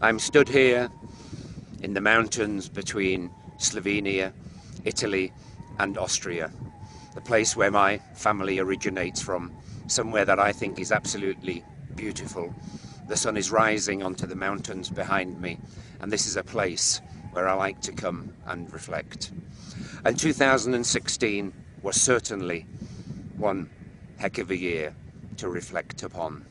I'm stood here in the mountains between Slovenia, Italy and Austria, the place where my family originates from, somewhere that I think is absolutely beautiful. The sun is rising onto the mountains behind me, and this is a place where I like to come and reflect. And 2016 was certainly one heck of a year to reflect upon.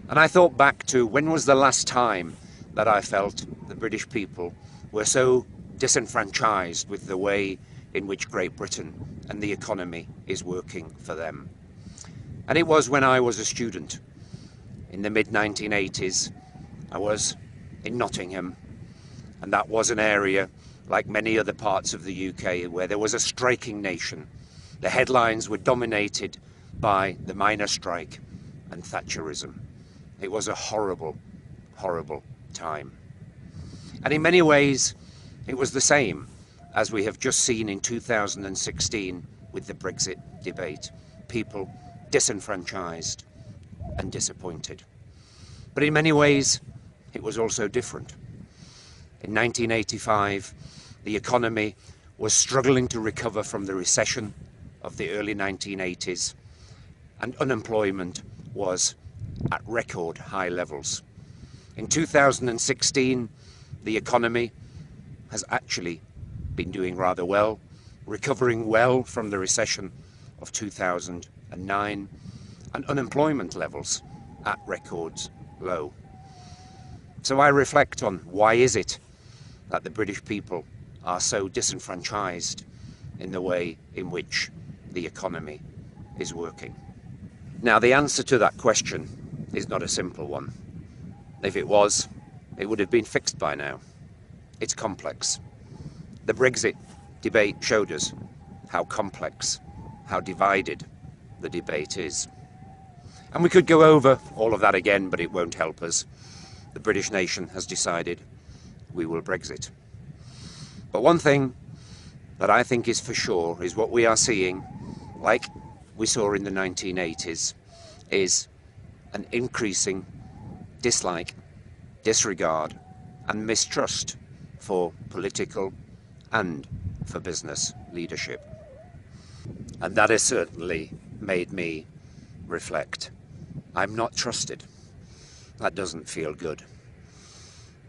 And I thought back to when was the last time that I felt the British people were so disenfranchised with the way in which Great Britain and the economy is working for them. And it was when I was a student in the mid-1980s. I was in Nottingham, and that was an area, like many other parts of the UK, where there was a striking nation. The headlines were dominated by the miners' strike and Thatcherism. It was a horrible, horrible time. And in many ways, it was the same as we have just seen in 2016 with the Brexit debate. People disenfranchised and disappointed. But in many ways, it was also different. In 1985, the economy was struggling to recover from the recession of the early 1980s, and unemployment was at record high levels. In 2016, the economy has actually been doing rather well, recovering well from the recession of 2009, and unemployment levels at records low. So I reflect on why is it that the British people are so disenfranchised in the way in which the economy is working. Now, the answer to that question is not a simple one. If it was, it would have been fixed by now. It's complex. The Brexit debate showed us how complex, how divided the debate is. And we could go over all of that again, but it won't help us. The British nation has decided we will Brexit. But one thing that I think is for sure is what we are seeing, like we saw in the 1980s, is an increasing dislike, disregard and mistrust for political and for business leadership. And that has certainly made me reflect. I'm not trusted. That doesn't feel good.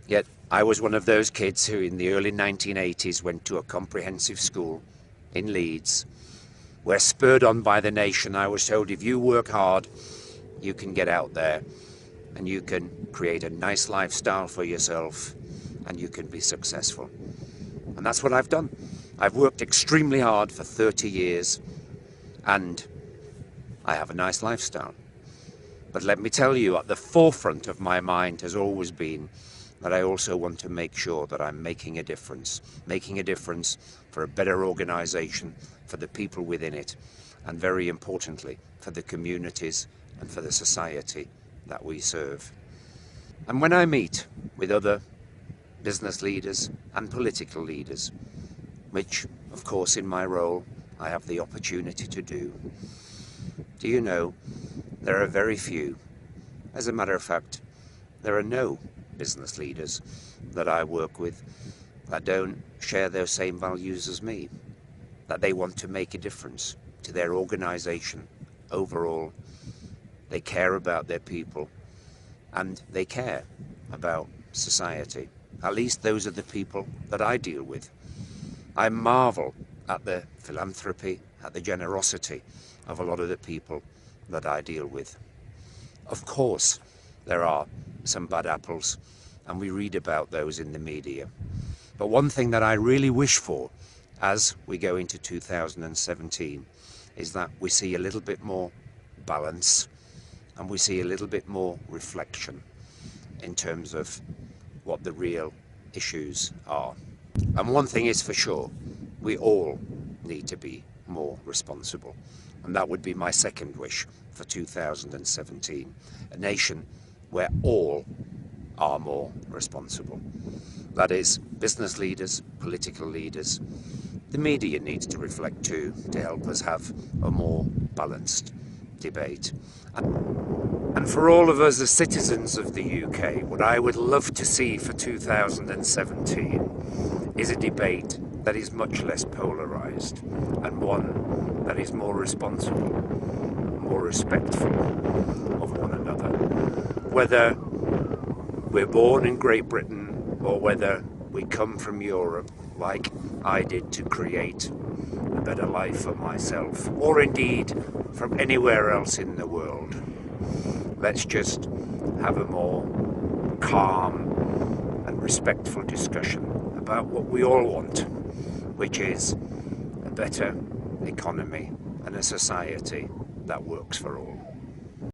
Yet I was one of those kids who in the early 1980s went to a comprehensive school in Leeds, where, spurred on by the nation, I was told if you work hard, you can get out there and you can create a nice lifestyle for yourself and you can be successful. And that's what I've done. I've worked extremely hard for 30 years and I have a nice lifestyle. But let me tell you, at the forefront of my mind has always been that I also want to make sure that I'm making a difference for a better organisation, for the people within it, and very importantly, for the communities and for the society that we serve. And when I meet with other business leaders and political leaders, which, of course, in my role, I have the opportunity to do you know, there are very few. As a matter of fact, there are no business leaders that I work with that don't share those same values as me, that they want to make a difference to their organisation overall. They care about their people and they care about society. At least those are the people that I deal with. I marvel at the philanthropy, at the generosity of a lot of the people that I deal with. Of course, there are some bad apples, and we read about those in the media. But one thing that I really wish for as we go into 2017 is that we see a little bit more balance and we see a little bit more reflection in terms of what the real issues are. And one thing is for sure, we all need to be more responsible. And that would be my second wish for 2017, a nation where all are more responsible. That is, business leaders, political leaders. The media needs to reflect too, to help us have a more balanced debate. And for all of us as citizens of the UK, what I would love to see for 2017 is a debate that is much less polarised, and one that is more responsible, more respectful of one another. Whether we're born in Great Britain or whether we come from Europe, like I did, to create a better life for myself, or indeed from anywhere else in the world. Let's just have a more calm and respectful discussion about what we all want, which is a better economy and a society that works for all.